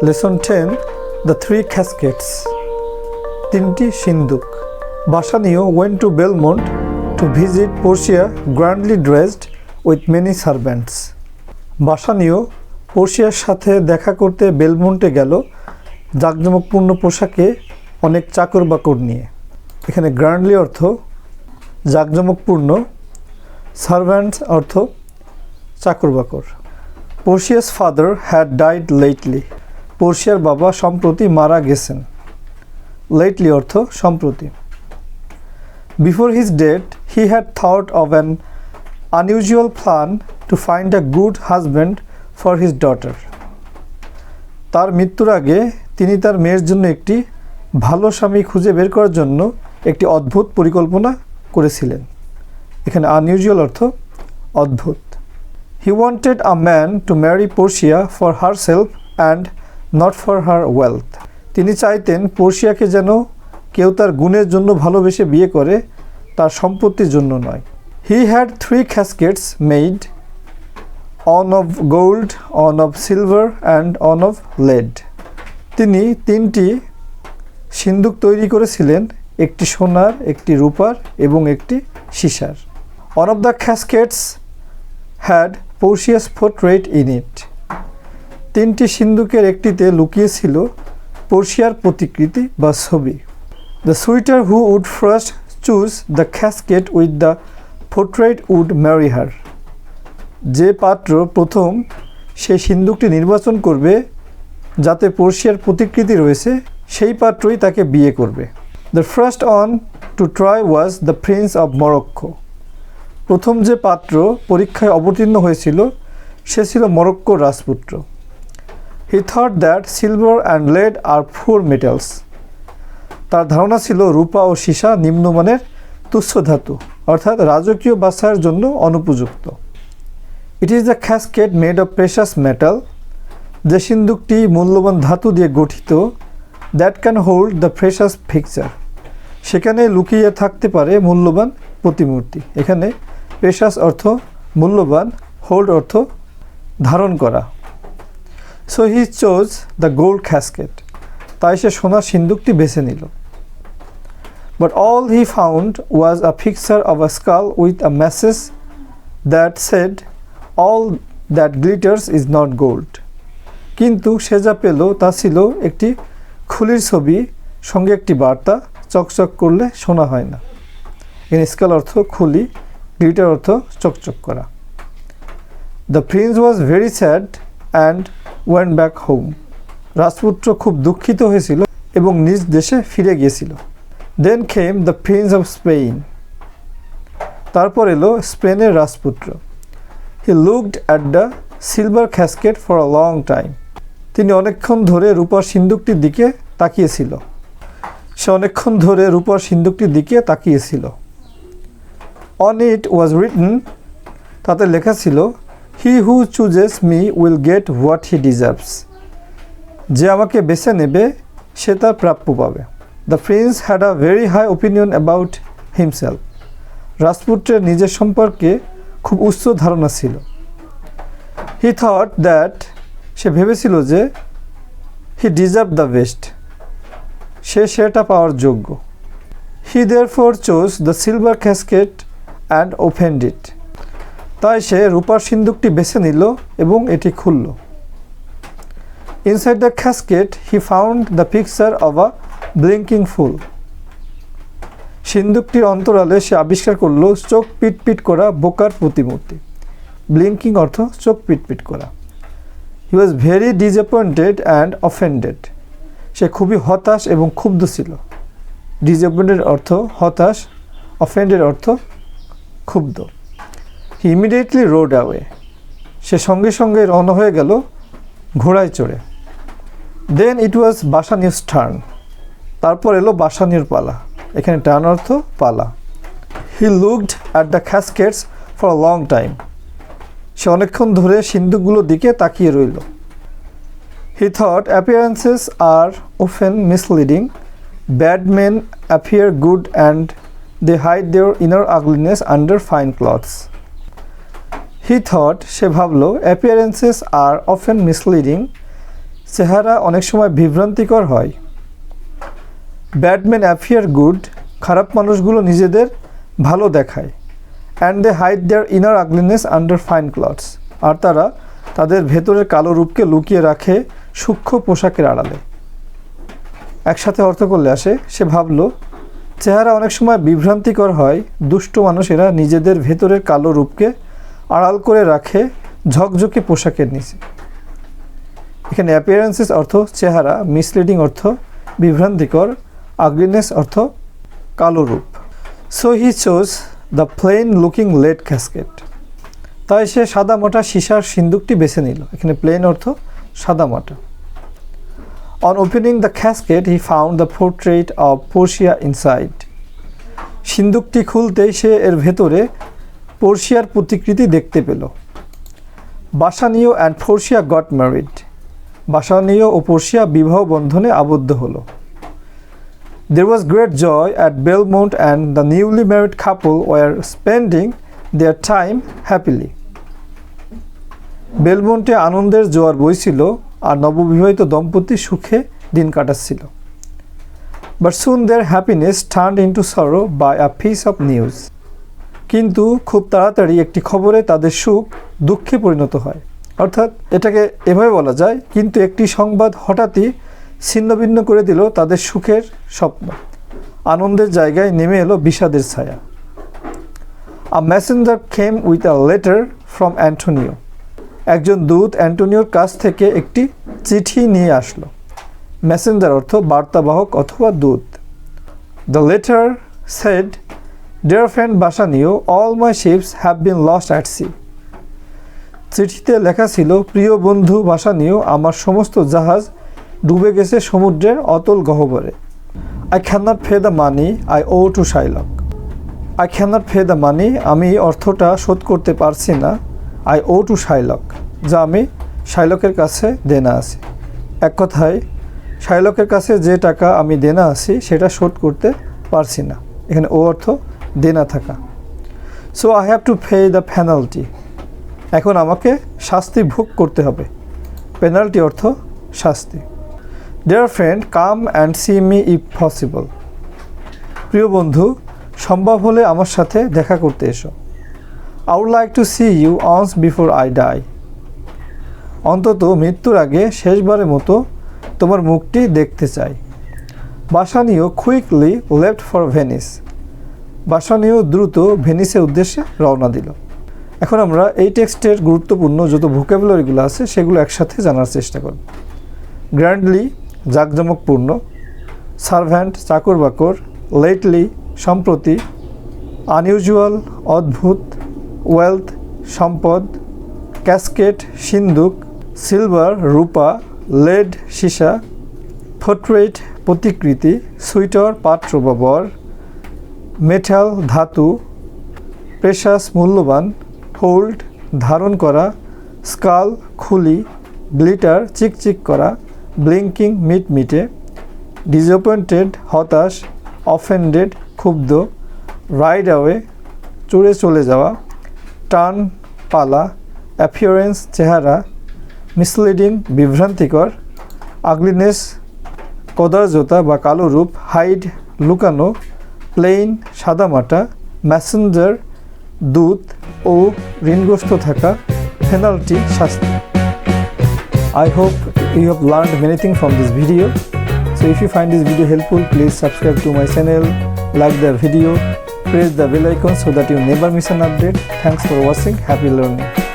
Lesson 10 The Three Caskets. তিনটি সিন্দুক. Bassanio went to Belmont to visit Portia, grandly dressed with many servants. Bassanio পোর্শিয়ার সাথে দেখা করতে বেলমন্টে গেল জাঁকজমকপূর্ণ পোশাকে অনেক চাকর বাকর নিয়ে. এখানে গ্র্যান্ডলি অর্থ জাঁকজমকপূর্ণ, সার্ভ্যান্টস অর্থ চাকর বাকর. Portia's father had died lately. পোর্শিয়ার বাবা সম্প্রতি মারা গেছেন. লেটলি অর্থ সম্প্রতি. Before his death, he had thought of an unusual plan to find a good husband for his daughter. তার মৃত্যুর আগে তিনি তার মেয়ের জন্য একটি ভালো স্বামী খুঁজে বের করার জন্য একটি অদ্ভুত পরিকল্পনা করেছিলেন. এখানে unusual অর্থ অদ্ভুত. He wanted a man to marry Portia for herself and not for her wealth. তিনি চাইতেন পোর্শিয়াকে যেন কেউ তার গুণের জন্য ভালোবেসে বিয়ে করে, তার সম্পত্তির জন্য নয়. He had 3 caskets made, one of gold, one of silver and one of lead. তিনি 3টি সিন্দুক তৈরি করেছিলেন, একটি সোনার, একটি রূপার এবং একটি সীসার. One of the caskets had Portia's portrait in it. 3টি সিন্দুকের একটিতে লুকিয়ে ছিল পোর্শিয়ার প্রতিকৃতি বা ছবি. The suitor who would first choose the casket with the portrait would marry her. যে পাত্র প্রথম সেই সিন্দুকটি নির্বাচন করবে যাতে পোর্শিয়ার প্রতিকৃতি রয়েছে, সেই পাত্রই তাকে বিয়ে করবে. The first one to try was the Prince of Morocco. প্রথম যে পাত্র পরীক্ষায় অবতীর্ণ হয়েছিল সে ছিল মরক্কোর রাজপুত্র. He thought that silver and lead are poor metals. তার ধারণা ছিল রূপা ও সীসা নিম্নমানের তুচ্ছ ধাতু, অর্থাৎ রাজকীয় বাছাইয়ের জন্য অনুপযুক্ত. It is a casket made of precious metal. যে সিন্দুকটি মূল্যবান ধাতু দিয়ে গঠিত, that can hold the precious picture. সেখানে লুকিয়ে থাকতে পারে মূল্যবান প্রতিমূর্তি. এখানে precious অর্থ মূল্যবান, hold অর্থ ধারণ করা. So he chose the gold casket. তাই সে সোনার সিন্দুকটি বেছে নিল. But all he found was a picture of a skull with a message that said, all that glitters is not gold. কিন্তু সে যা পেল তা ছিল একটি খুলির ছবি, সঙ্গে একটি বার্তা, চকচক করলে সোনা হয় না. এখানে স্কাল অর্থ খুলি, গ্লিটার অর্থ চকচক করা. The prince was very sad and went back home. রাজপুত্র খুব দুঃখিত হয়েছিল এবং নিজ দেশে ফিরে গিয়েছিল. Then came the Prince of Spain. তারপর এলো স্পেনের রাজপুত্র. He looked at the silver casket for a long time. তিনি অনেকক্ষণ ধরে রূপার সিন্দুকটির দিকে তাকিয়েছিল. সে অনেকক্ষণ ধরে রূপার সিন্দুকটির দিকে তাকিয়েছিল. On it was written, তাতে লেখা ছিল, He who chooses me will get what he deserves. যে আমাকে বেছে নেবে সে তার প্রাপ্য পাবে. The prince had a very high opinion about himself. রাজপুত্রের নিজের সম্পর্কে খুব উচ্চ ধারণা ছিল. He thought that, সে ভেবেছিল যে, he deserved the best. সে সেটা পাওয়ার যোগ্য. He therefore chose the silver casket and opened it. তাই সে রূপার সিন্দুকটি বেছে নিল এবং এটি খুলল. Inside the casket he found the picture of a blinking fool. সিন্দুকটির অন্তরালে সে আবিষ্কার করল চোখ পিটপিট করা বোকার প্রতিমূর্তি. ব্লিঙ্কিং অর্থ চোখ পিটপিট করা. He was very disappointed and offended. সে খুবই হতাশ এবং ক্ষুব্ধ ছিল. Disappointed অর্থ হতাশ, offended অর্থ ক্ষুব্ধ. He immediately rode away. সে সঙ্গে সঙ্গে রওনা হয়ে গেল ঘোড়ায় চড়ে. Then it was Bassanio's turn. তারপর এলো বাসানিওর পালা. এখানে টার্ন অর্থ পালা. He looked at the caskets for a long time. সে অনেকক্ষণ ধরে সিন্দুকগুলোর দিকে তাকিয়ে রইল. He thought appearances are often misleading. Bad men appear good and they hide their inner ugliness under fine clothes. He thought, সে ভাবল, appearances are often misleading. চেহারা অনেক সময় বিভ্রান্তিকর হয়। ব্যাড ম্যান অ্যাপিয়ার গুড, খারাপ মানুষগুলো নিজেদের ভালো দেখায়। And they hide their inner ugliness under fine clothes, আর তারা তাদের ভেতরের কালো রূপকে লুকিয়ে রাখে সূক্ষ্ম পোশাকের আড়ালে। একসাথে অর্থ করলে আসে, সে ভাবল চেহারা অনেক সময় বিভ্রান্তিকর হয়, দুষ্ট মানুষেরা নিজেদের ভেতরের কালো রূপকে আড়াল করে রাখে ঝকঝকে পোশাকের নিচে। এখানে অ্যাপিয়ারেন্সেস অর্থ চেহারা, মিসলিডিং অর্থ বিভ্রান্তিকর, আগলিনেস অর্থ কালো রূপ। So he chose the plain looking lead casket, তাই সে সাদামাটা সীসার সিন্দুকটি বেছে নিল। এখানে প্লেন অর্থ সাদামাটা। On opening the casket he found the portrait of Portia inside, সিন্দুকটি খুলতেই সে এর ভেতরে পোর্শিয়ার প্রতিকৃতি দেখতে পেল। Bassanio and Portia got married, Bassanio ও পোর্শিয়া বিবাহ বন্ধনে আবদ্ধ হলো। There was great joy at Belmont and the newly married couple were spending their time happily. বেলমন্টে আনন্দের জোয়ার বইছিল আর নববিবাহিত দম্পতি সুখে দিন কাটাচ্ছিল। But soon their happiness turned into sorrow by a piece of news. কিন্তু খুব তাড়াতাড়ি একটি খবরে তাদের সুখ দুঃখে পরিণত হয়। অর্থাৎ এটাকে এভাবে বলা যায়, কিন্তু একটি সংবাদ হঠাৎই ছিন্নভিন্ন করে দিল তাদের সুখের স্বপ্ন। আনন্দের জায়গায় নেমে এলো বিষাদের ছায়া। A messenger came with a letter from Antonio, একজন দূত অ্যান্টোনিওর কাছ থেকে একটি চিঠি নিয়ে আসলো। মেসেঞ্জার অর্থ বার্তাবাহক অথবা দূত। The letter said, dear friend Bassanio, all my ships have been lost at sea. চিঠিতে লেখা ছিল, প্রিয় বন্ধু বাসানিও, আমার সমস্ত জাহাজ ডুবে গেছে সমুদ্রের অতল গহ্বরে। I can not pay the money I owe to Shylock. I can not pay the money, আমি অর্থটা শোধ করতে পারছি না। আই ও টু শাইলক, যা আমি শাইলকের কাছে দেনা আছি। এক কথায় শাইলকের কাছে যে টাকা আমি দেনা আছি সেটা শোধ করতে পারছি না। এখানে ও অর্থ দেনা থাকা। So I have to pay the penalty, এখন আমাকে শাস্তি ভোগ করতে হবে। পেনাল্টি অর্থ শাস্তি। Dear friend come and see me if possible, প্রিয় বন্ধু সম্ভব হলে আমার সাথে দেখা করতে এসো। I would like to see you once before I die, অন্তত মৃত্যুর আগে শেষবারের মতো তোমার মুখটি দেখতে চাই। Bassanio quickly left for Venice, Bassanio দ্রুত ভেনিসের উদ্দেশ্যে রওনা দিল। এখন আমরা এই টেক্সটের গুরুত্বপূর্ণ যত ভোকাবুলারিগুলো আছে সেগুলো একসাথে জানার চেষ্টা করব। গ্র্যান্ডলি জাঁকজমকপূর্ণ, সার্ভ্যান্ট চাকর বাকর, লেটলি সম্প্রতি, আনইউজুয়াল অদ্ভুত, ওয়েলথ সম্পদ, ক্যাসকেট সিন্দুক, সিলভার রূপা, লেড সীসা, পোর্ট্রেট প্রতিকৃতি, সুইটার পাত্র বা বর, মেটাল ধাতু, প্রেশাস মূল্যবান, হোল্ড ধারণ করা, স্কাল খুলি, গ্লিটার চিকচিক করা, ব্লিঙ্কিং মিটমিটে, ডিসঅ্যাপয়েন্টেড হতাশ, অফেন্ডেড ক্ষুব্ধ, রাইড অ্যাওয়ে চড়ে চলে যাওয়া, টার্ন পালা, অ্যাপিয়ারেন্স চেহারা, মিসলিডিং বিভ্রান্তিকর, আগলিনেস কদার্যতা বা কালো রূপ, হাইড লুকানো, প্লেন সাদামাটা, মেসেঞ্জার দূত ও ঋণগ্রস্ত থাকা, পেনাল্টি শাস্তি। I hope you have learned many things from this video. So if you find this video helpful, please subscribe to my channel, like the video, press the bell icon so that you never miss an update. Thanks for watching. Happy learning.